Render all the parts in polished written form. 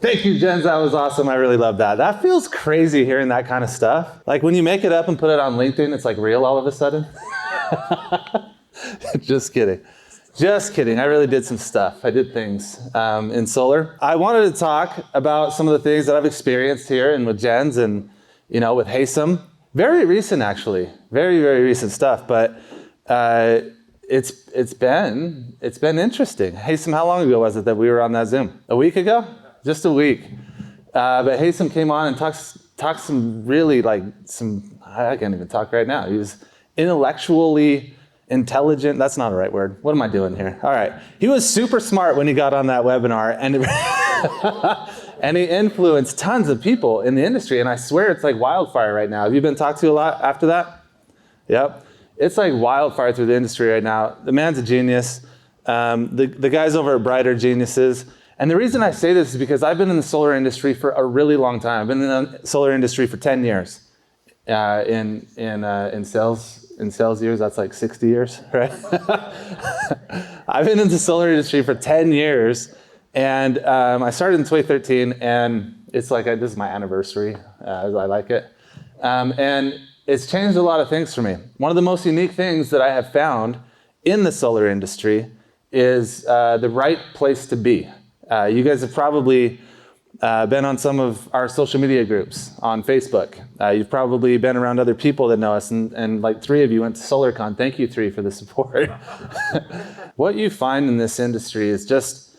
Thank you, Jens. That was awesome. I really love that. That feels crazy hearing that kind of stuff. Like when you make it up and put it on LinkedIn, it's like real all of a sudden. Just kidding. Just kidding. I really did some stuff. I did things in solar. I wanted to talk about some of the things that I've experienced here and with Jens and, with Haysom. Very recent, actually. Very, very recent stuff. But it's been interesting. Haysom, how long ago was it that we were on that Zoom? A week ago? Just a week. But Haysom came on and talked some really I can't even talk right now. He was intellectually intelligent. That's not a right word. What am I doing here? All right. He was super smart when he got on that webinar and and he influenced tons of people in the industry. And I swear it's like wildfire right now. Have you been talked to a lot after that? Yep. It's like wildfire through the industry right now. The man's a genius. The guys over at Bright are geniuses. And the reason I say this is because I've been in the solar industry for a really long time. I've been in the solar industry for 10 years. In sales years, that's like 60 years, right? I've been in the solar industry for 10 years. And I started in 2013, and it's like, this is my anniversary. I like it. And it's changed a lot of things for me. One of the most unique things that I have found in the solar industry is the right place to be. You guys have probably been on some of our social media groups on Facebook. You've probably been around other people that know us, and like 3 of you went to SolarCon. Thank you, 3, for the support. What you find in this industry is just,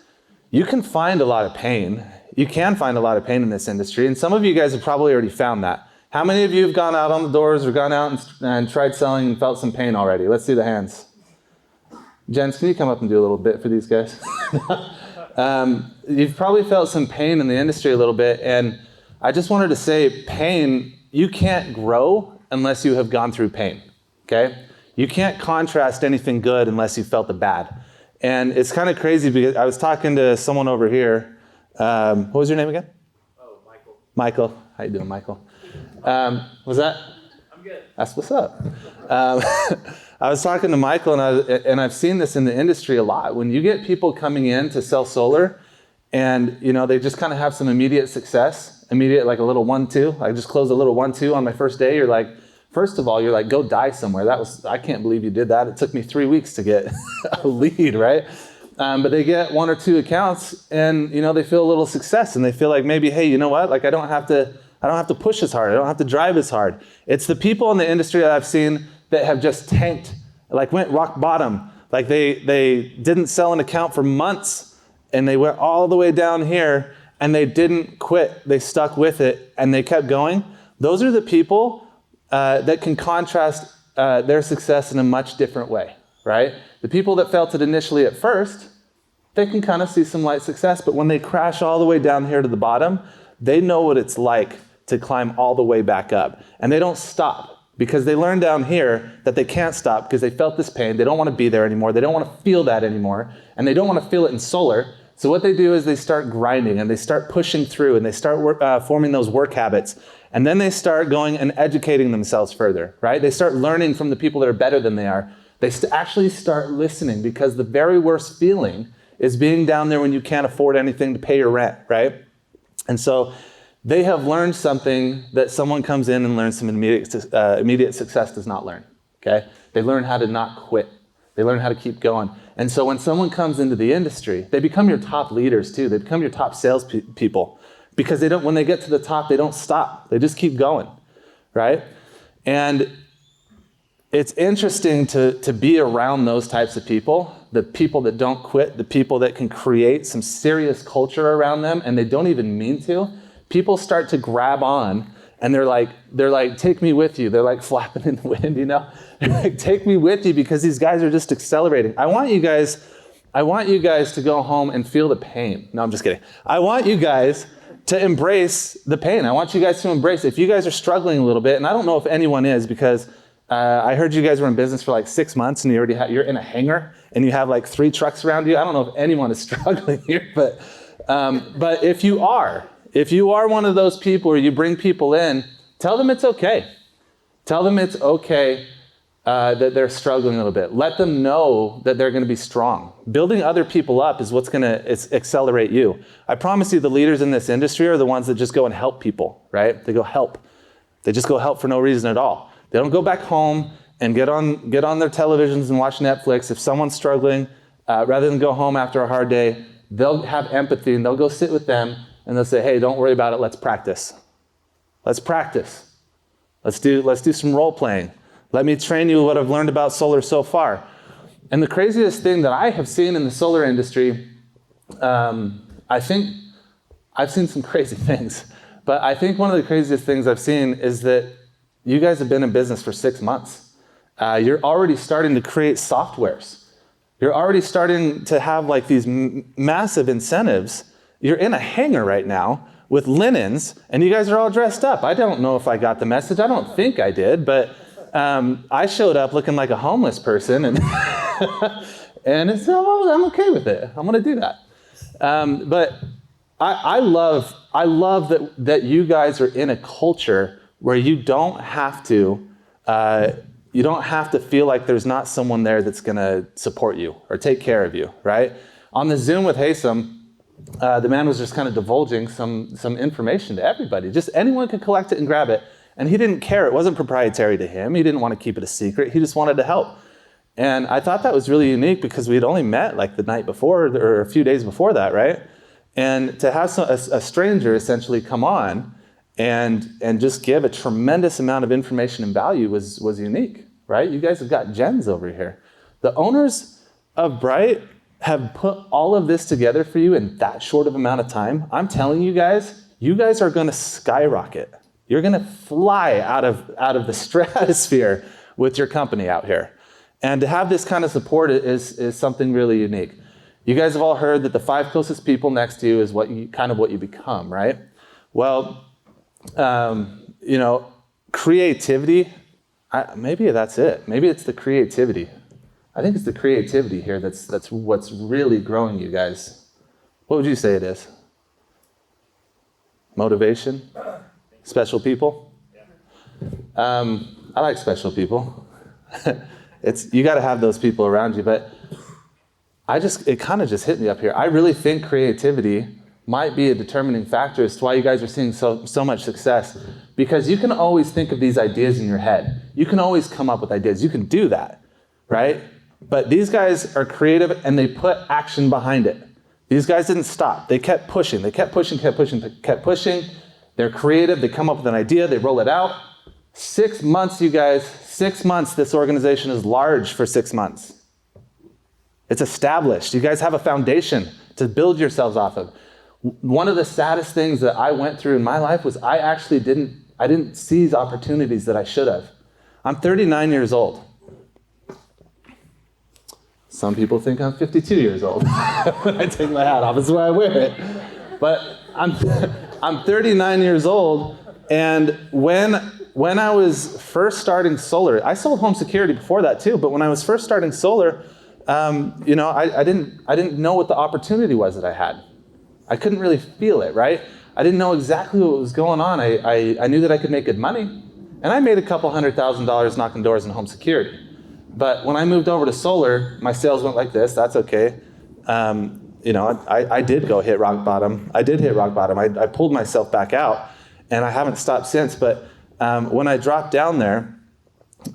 you can find a lot of pain. You can find a lot of pain in this industry, and some of you guys have probably already found that. How many of you have gone out on the doors or gone out and tried selling and felt some pain already? Let's see the hands. Jens, can you come up and do a little bit for these guys? You've probably felt some pain in the industry a little bit, and I just wanted to say, pain, you can't grow unless you have gone through pain, okay? You can't contrast anything good unless you felt the bad. And it's kind of crazy because I was talking to someone over here. What was your name again? Oh, Michael. Michael. How you doing, Michael? Was that? I'm good. That's what's up. I was talking to Michael, and I've seen this in the industry a lot. When you get people coming in to sell solar, and they just kind of have some immediate success, like a little 1-2. I just closed a little 1-2 on my first day. You're like, first of all, you're like, go die somewhere. I can't believe you did that. It took me 3 weeks to get a lead, right? But they get 1 or 2 accounts, and they feel a little success, and they feel like maybe, hey, you know what? Like I don't have to push as hard. I don't have to drive as hard. It's the people in the industry that I've seen that have just tanked, like went rock bottom. Like they didn't sell an account for months, and they went all the way down here, and they didn't quit. They stuck with it, and they kept going. Those are the people that can contrast their success in a much different way, right? The people that felt it initially at first, they can kind of see some light success, but when they crash all the way down here to the bottom, they know what it's like to climb all the way back up. And they don't stop because they learn down here that they can't stop because they felt this pain. They don't want to be there anymore. They don't want to feel that anymore. And they don't want to feel it in solar. So what they do is they start grinding and they start pushing through and they start forming those work habits. And then they start going and educating themselves further, right? They start learning from the people that are better than they are. They actually start listening, because the very worst feeling is being down there when you can't afford anything to pay your rent, right? And so they have learned something that someone comes in and learns some immediate success does not learn, okay? They learn how to not quit. They learn how to keep going. And so when someone comes into the industry, they become your top leaders too. They become your top sales people, because when they get to the top, they don't stop. They just keep going, right? And it's interesting to be around those types of people, the people that don't quit, the people that can create some serious culture around them, and they don't even mean to. People start to grab on, and they're like, take me with you. They're like flapping in the wind, They're like, take me with you, because these guys are just accelerating. I want you guys to go home and feel the pain. No, I'm just kidding. I want you guys to embrace the pain. I want you guys to embrace it. If you guys are struggling a little bit, and I don't know if anyone is, because I heard you guys were in business for like 6 months, and you're in a hangar, and you have like 3 trucks around you. I don't know if anyone is struggling here, but if you are one of those people where you bring people in, tell them it's okay. Tell them it's okay that they're struggling a little bit. Let them know that they're going to be strong. Building other people up is what's going to accelerate you. I promise you the leaders in this industry are the ones that just go and help people, right? They go help. They just go help for no reason at all. They don't go back home and get on their televisions and watch Netflix. If someone's struggling, rather than go home after a hard day, they'll have empathy and they'll go sit with them and they'll say, hey, don't worry about it, let's practice. Let's practice. Let's do some role playing. Let me train you what I've learned about solar so far. And the craziest thing that I have seen in the solar industry, I think I've seen some crazy things, but I think one of the craziest things I've seen is that you guys have been in business for 6 months. You're already starting to create softwares. You're already starting to have like these massive incentives. You're in a hangar right now with linens, and you guys are all dressed up. I don't know if I got the message. I don't think I did, but I showed up looking like a homeless person, and and it's, oh, I'm okay with it. I'm going to do that. But I love that you guys are in a culture where you don't have to feel like there's not someone there that's going to support you or take care of you, right? On the Zoom with Haysom, the man was just kind of divulging some information to everybody. Just anyone could collect it and grab it. And he didn't care. It wasn't proprietary to him. He didn't want to keep it a secret. He just wanted to help. And I thought that was really unique because we had only met like the night before or a few days before that, right? And to have a stranger essentially come on and just give a tremendous amount of information and value was unique, right? You guys have got gems over here. The owners of Bright have put all of this together for you in that short of amount of time. I'm telling you guys are going to skyrocket. You're going to fly out of the stratosphere with your company out here. And to have this kind of support is something really unique. You guys have all heard that the 5 closest people next to you is what you become, right? Well, creativity, maybe that's it. Maybe it's the creativity. I think it's the creativity here that's what's really growing you guys. What would you say it is? Motivation? Special people? I like special people. You got to have those people around you, but it kind of just hit me up here. I really think creativity might be a determining factor as to why you guys are seeing so much success, because you can always think of these ideas in your head. You can always come up with ideas. You can do that, right? But these guys are creative and they put action behind it. These guys didn't stop. They kept pushing. They kept pushing. They're creative. They come up with an idea. They roll it out. 6 months, you guys. 6 months. This organization is large for 6 months. It's established. You guys have a foundation to build yourselves off of. One of the saddest things that I went through in my life was I didn't seize opportunities that I should have. I'm 39 years old. Some people think I'm 52 years old when I take my hat off. That's why I wear it. But I'm 39 years old, and when I was first starting solar, I sold home security before that too, but when I was first starting solar, I didn't know what the opportunity was that I had. I couldn't really feel it, right? I didn't know exactly what was going on. I knew that I could make good money, and I made a couple $100,000 knocking doors in home security. But when I moved over to solar, my sales went like this. That's okay. I did go hit rock bottom. I did hit rock bottom. I pulled myself back out, and I haven't stopped since. But when I dropped down there,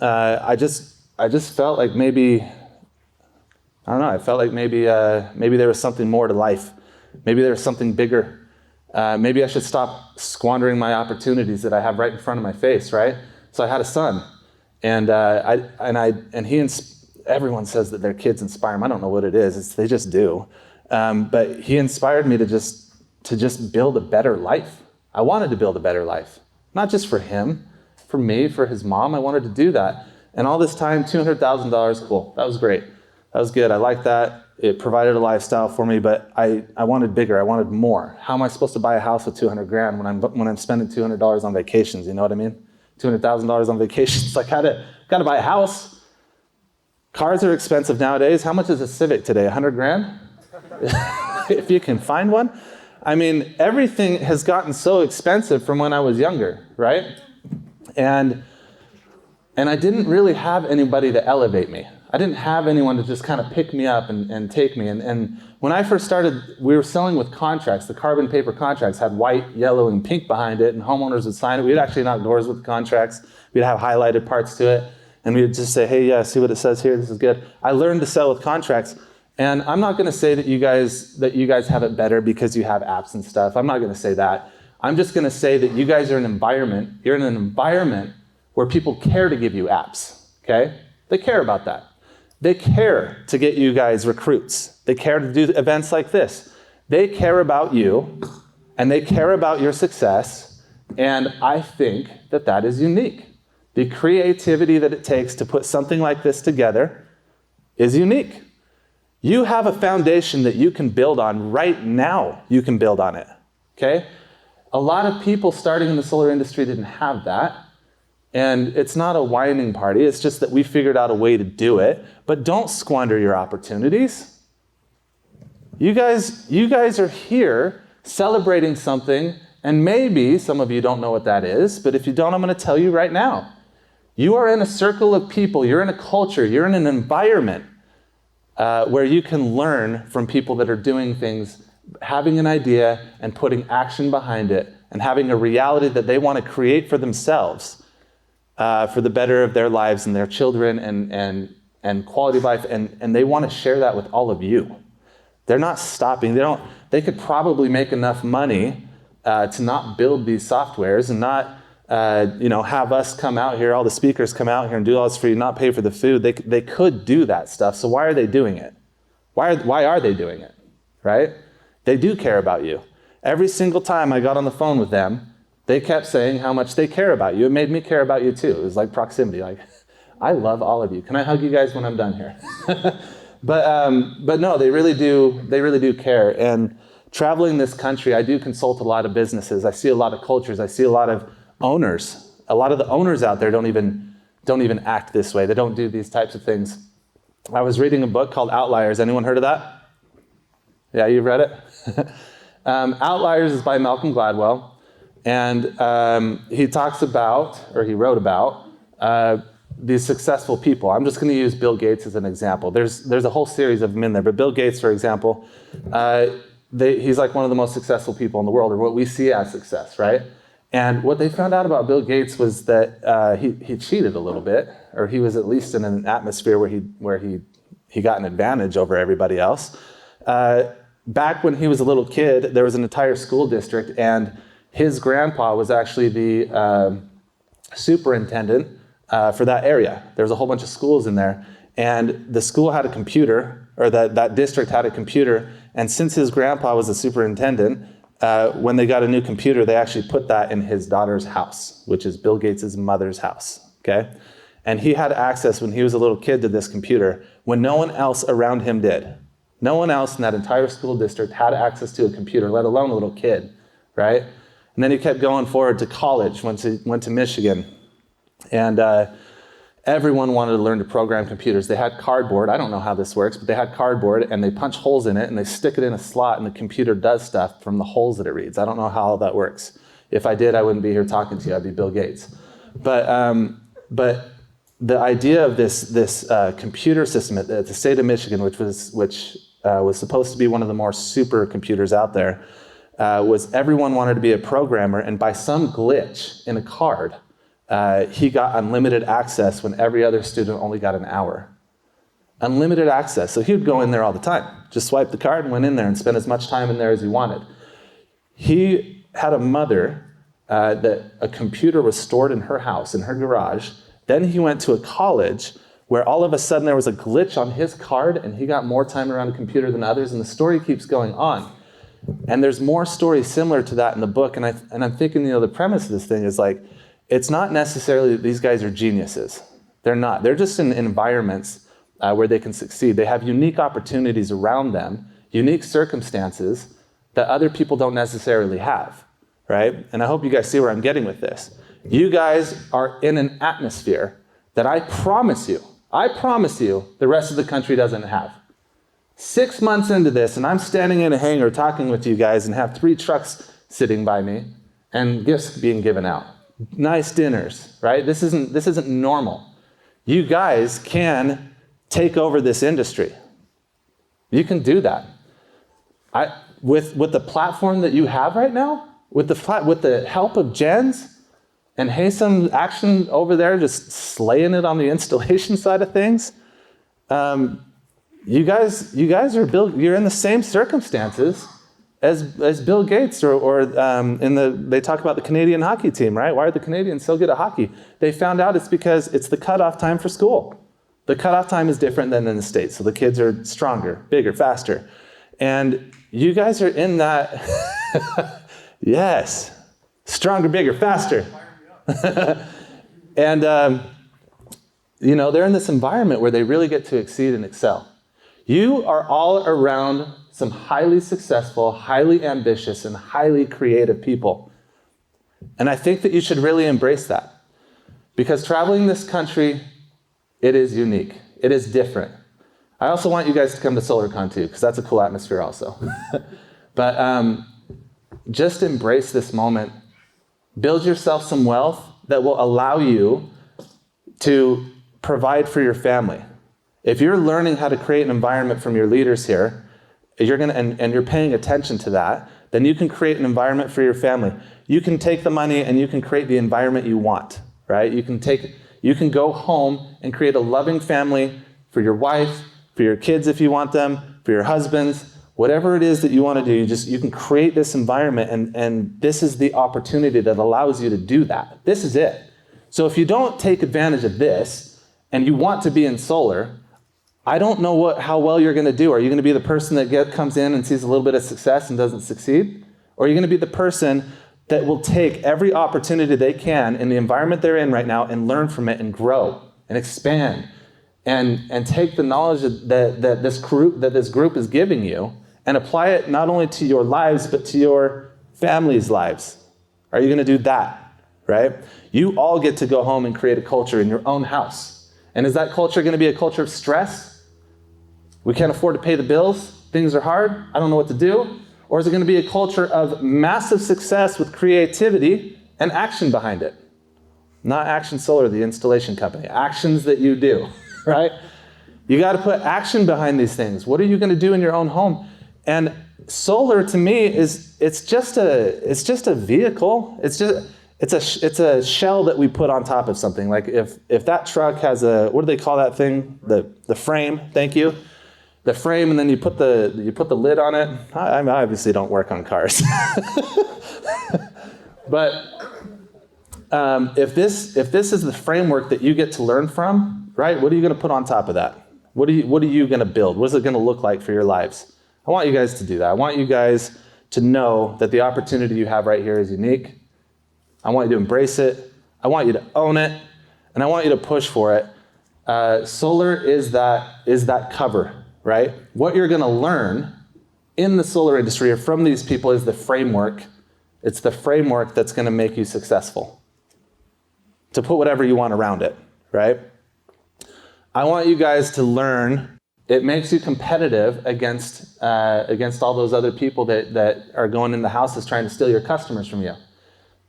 I just felt like maybe, I don't know. I felt like maybe there was something more to life. Maybe there was something bigger. Maybe I should stop squandering my opportunities that I have right in front of my face, right? So I had a son, and everyone says that their kids inspire them. I don't know what it is. They just do. But he inspired me to just build a better life. I wanted to build a better life, not just for him, for me, for his mom. I wanted to do that. And all this time, $200,000, cool. That was great. That was good. I liked that. It provided a lifestyle for me, but I wanted bigger. I wanted more. How am I supposed to buy a house with $200,000 when I'm spending $200 on vacations? You know what I mean? $200,000 on vacations. Like, gotta buy a house. Cars are expensive nowadays. How much is a Civic today? $100,000? If you can find one. I mean, everything has gotten so expensive from when I was younger, right? And And I didn't really have anybody to elevate me. I didn't have anyone to just kind of pick me up and take me. And when I first started, we were selling with contracts. The carbon paper contracts had white, yellow, and pink behind it, and homeowners would sign it. We'd actually knock doors with the contracts. We'd have highlighted parts to it. And we'd just say, hey, yeah, see what it says here? This is good. I learned to sell with contracts. And I'm not going to say that you guys have it better because you have apps and stuff. I'm not going to say that. I'm just going to say that you guys are in an environment. You're in an environment where people care to give you apps, okay? They care about that. They care to get you guys recruits. They care to do events like this. They care about you, and they care about your success, and I think that that is unique. The creativity that it takes to put something like this together is unique. You have a foundation that you can build on right now. You can build on it, okay? A lot of people starting in the solar industry didn't have that. And it's not a whining party. It's just that we figured out a way to do it. But don't squander your opportunities. You guys are here celebrating something, and maybe some of you don't know what that is, but if you don't, I'm going to tell you right now. You are in a circle of people. You're in a culture. You're in an environment where you can learn from people that are doing things, having an idea and putting action behind it, and having a reality that they want to create for themselves. For the better of their lives and their children and quality of life, and they want to share that with all of you. They're not stopping. They could probably make enough money to not build these softwares and not have us come out here, all the speakers come out here and do all this for you, not pay for the food. They could do that stuff. So why are they doing it? Why are they doing it? Right? They do care about you. Every single time I got on the phone with them, they kept saying how much they care about you. It made me care about you too. It was like proximity. Like, I love all of you. Can I hug you guys when I'm done here? But no, they really do care. And traveling this country, I do consult a lot of businesses. I see a lot of cultures. I see a lot of owners. A lot of the owners out there don't even act this way. They don't do these types of things. I was reading a book called Outliers. Anyone heard of that? Yeah, you've read it? Outliers is by Malcolm Gladwell. And he wrote about these successful people. I'm just going to use Bill Gates as an example. There's a whole series of them in there, but Bill Gates, for example, he's like one of the most successful people in the world, or what we see as success, right? And what they found out about Bill Gates was that he cheated a little bit, or he was at least in an atmosphere where he got an advantage over everybody else. Back when he was a little kid, there was an entire school district, and his grandpa was actually the superintendent for that area. There was a whole bunch of schools in there, and the school had a computer, or that district had a computer, and since his grandpa was the superintendent, when they got a new computer, they actually put that in his daughter's house, which is Bill Gates' mother's house, okay? And he had access when he was a little kid to this computer when no one else around him did. No one else in that entire school district had access to a computer, let alone a little kid, right? And then he kept going forward to college, went to Michigan. And everyone wanted to learn to program computers. They had cardboard. I don't know how this works, but they had cardboard, and they punch holes in it, and they stick it in a slot, and the computer does stuff from the holes that it reads. I don't know how that works. If I did, I wouldn't be here talking to you. I'd be Bill Gates. But the idea of this computer system at the state of Michigan, which was supposed to be one of the more supercomputers out there, was everyone wanted to be a programmer, and by some glitch in a card, he got unlimited access when every other student only got an hour. Unlimited access. So he would go in there all the time, just swipe the card and went in there and spend as much time in there as he wanted. He had a mother that a computer was stored in her house, in her garage. Then he went to a college where all of a sudden there was a glitch on his card and he got more time around a computer than others, and the story keeps going on. And there's more stories similar to that in the book, and I'm thinking, the premise of this thing is like, it's not necessarily that these guys are geniuses. They're not. They're just in environments where they can succeed. They have unique opportunities around them, unique circumstances that other people don't necessarily have, right? And I hope you guys see where I'm getting with this. You guys are in an atmosphere that I promise you, the rest of the country doesn't have. 6 months into this, and I'm standing in a hangar talking with you guys and have 3 trucks sitting by me and gifts being given out. nice dinners, right? This isn't normal. You guys can take over this industry. You can do that. With the platform that you have right now, with the help of Jens and Haysom Action over there, just slaying it on the installation side of things, you guys you're in the same circumstances as Bill Gates or they talk about the Canadian hockey team, right? Why are the Canadians so good at hockey? They found out it's because it's the cutoff time for school. The cutoff time is different than in the States, so the kids are stronger, bigger, faster. And you guys are in that, yes, stronger, bigger, faster. And, they're in this environment where they really get to exceed and excel. You are all around some highly successful, highly ambitious, and highly creative people. And I think that you should really embrace that. Because traveling this country, it is unique. It is different. I also want you guys to come to SolarCon too, because that's a cool atmosphere also. But just embrace this moment. Build yourself some wealth that will allow you to provide for your family. If you're learning how to create an environment from your leaders here, and you're paying attention to that, then you can create an environment for your family. You can take the money and you can create the environment you want, right? You can go home and create a loving family for your wife, for your kids if you want them, for your husbands, whatever it is that you want to do, you can create this environment, and this is the opportunity that allows you to do that. This is it. So if you don't take advantage of this and you want to be in solar, I don't know how well you're going to do. Are you going to be the person that comes in and sees a little bit of success and doesn't succeed? Or are you going to be the person that will take every opportunity they can in the environment they're in right now and learn from it and grow and expand and take the knowledge that this group is giving you and apply it not only to your lives but to your family's lives? Are you going to do that, right? You all get to go home and create a culture in your own house. And is that culture going to be a culture of stress? We can't afford to pay the bills. Things are hard. I don't know what to do. Or is it going to be a culture of massive success with creativity and action behind it? Not Action Solar, the installation company. Actions that you do, right? You got to put action behind these things. What are you going to do in your own home? And solar to me it's just a vehicle. It's a shell that we put on top of something. Like if that truck has what do they call that thing? The frame. Thank you. The frame, and then you put the lid on it. I obviously don't work on cars. But if this is the framework that you get to learn from, right? What are you going to put on top of that? What are you going to build? What is it going to look like for your lives? I want you guys to do that. I want you guys to know that the opportunity you have right here is unique. I want you to embrace it. I want you to own it, and I want you to push for it. Solar is that cover. Right? What you're going to learn in the solar industry or from these people is the framework. It's the framework that's going to make you successful. To put whatever you want around it, right? I want you guys to learn. It makes you competitive against all those other people that are going in the houses trying to steal your customers from you.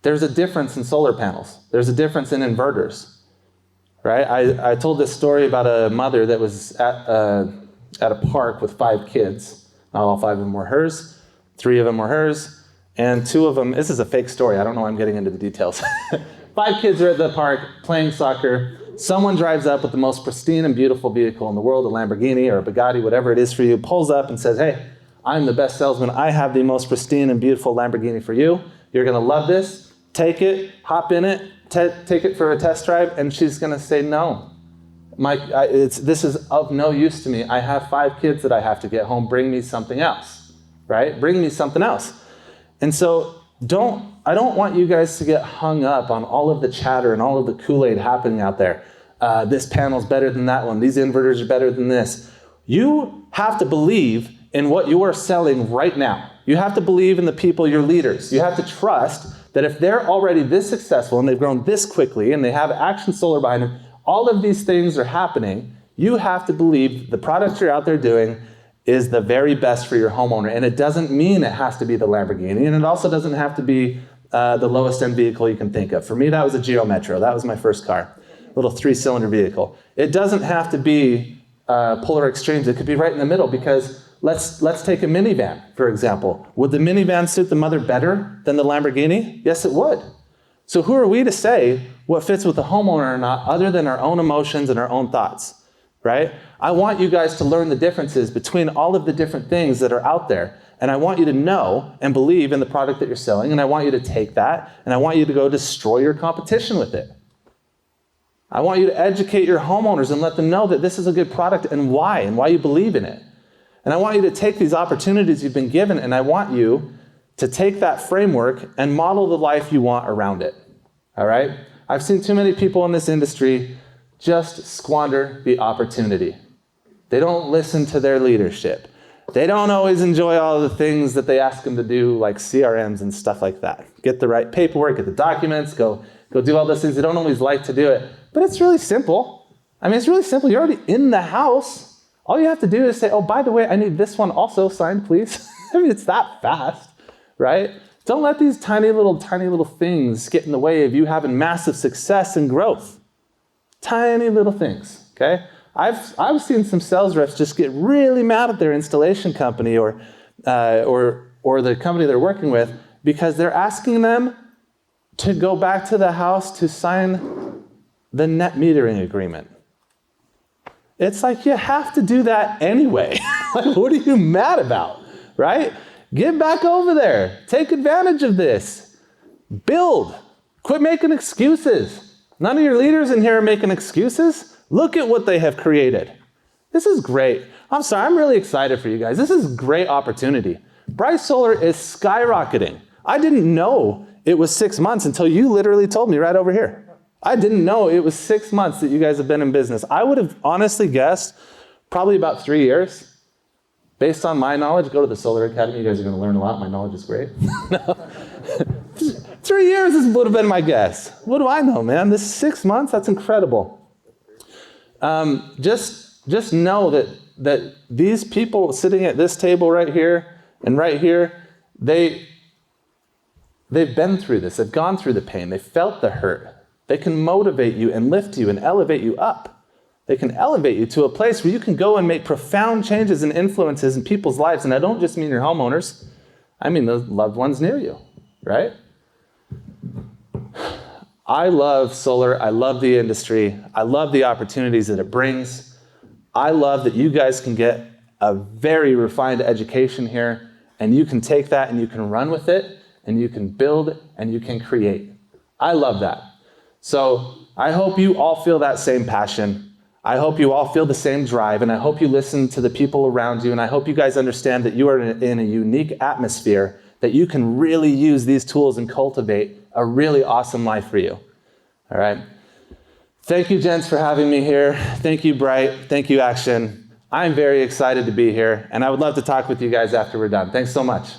There's a difference in solar panels. There's a difference in inverters, right? I told this story about a mother that was at a park with 5 kids. Not all 5 of them were hers. 3 of them were hers. And 2 of them, this is a fake story. I don't know why I'm getting into the details. 5 kids are at the park playing soccer. Someone drives up with the most pristine and beautiful vehicle in the world, a Lamborghini or a Bugatti, whatever it is for you, pulls up and says, hey, I'm the best salesman. I have the most pristine and beautiful Lamborghini for you. You're going to love this. Take it, hop in it, take it for a test drive. And she's going to say, no. This is of no use to me. I have 5 kids that I have to get home. Bring me something else, right? Bring me something else. And so I don't want you guys to get hung up on all of the chatter and all of the Kool-Aid happening out there. This panel's better than that one. These inverters are better than this. You have to believe in what you are selling right now. You have to believe in the people, your leaders. You have to trust that if they're already this successful and they've grown this quickly and they have Action Solar behind them, all of these things are happening. You have to believe the product you're out there doing is the very best for your homeowner. And it doesn't mean it has to be the Lamborghini, and it also doesn't have to be the lowest end vehicle you can think of. For me, that was a Geo Metro. That was my first car, little 3-cylinder vehicle. It doesn't have to be polar extremes. It could be right in the middle, because let's take a minivan, for example. Would the minivan suit the mother better than the Lamborghini? Yes, it would. So who are we to say what fits with the homeowner or not, other than our own emotions and our own thoughts, right? I want you guys to learn the differences between all of the different things that are out there. And I want you to know and believe in the product that you're selling, and I want you to take that, and I want you to go destroy your competition with it. I want you to educate your homeowners and let them know that this is a good product and why you believe in it. And I want you to take these opportunities you've been given, and I want you to take that framework and model the life you want around it. All right? I've seen too many people in this industry just squander the opportunity. They don't listen to their leadership. They don't always enjoy all the things that they ask them to do, like CRMs and stuff like that. Get the right paperwork, get the documents, go do all those things. They don't always like to do it. But it's really simple. I mean, it's really simple. You're already in the house. All you have to do is say, oh, by the way, I need this one also signed, please. I mean, it's that fast, right? Don't let these tiny little things get in the way of you having massive success and growth. Tiny little things, okay? I've seen some sales reps just get really mad at their installation company or the company they're working with, because they're asking them to go back to the house to sign the net metering agreement. It's like, you have to do that anyway. Like, what are you mad about, right? Get back over there. Take advantage of this. Build. Quit making excuses. None of your leaders in here are making excuses. Look at what they have created. This is great. I'm sorry, I'm really excited for you guys. This is a great opportunity. Bryce Solar is skyrocketing. I didn't know it was 6 months until you literally told me right over here. I didn't know it was 6 months that you guys have been in business. I would have honestly guessed probably about 3 years. Based on my knowledge, go to the Solar Academy. You guys are going to learn a lot. My knowledge is great. 3 years would have been my guess. What do I know, man? This is 6 months? That's incredible. Just know that these people sitting at this table right here and right here, they've been through this. They've gone through the pain. They felt the hurt. They can motivate you and lift you and elevate you up. They can elevate you to a place where you can go and make profound changes and influences in people's lives. And I don't just mean your homeowners. I mean the loved ones near you, right? I love solar. I love the industry. I love the opportunities that it brings. I love that you guys can get a very refined education here, and you can take that and you can run with it, and you can build and you can create. I love that. So I hope you all feel that same passion. I hope you all feel the same drive, and I hope you listen to the people around you, and I hope you guys understand that you are in a unique atmosphere that you can really use these tools and cultivate a really awesome life for you. All right? Thank you, gents, for having me here. Thank you, Bright. Thank you, Action. I'm very excited to be here, and I would love to talk with you guys after we're done. Thanks so much.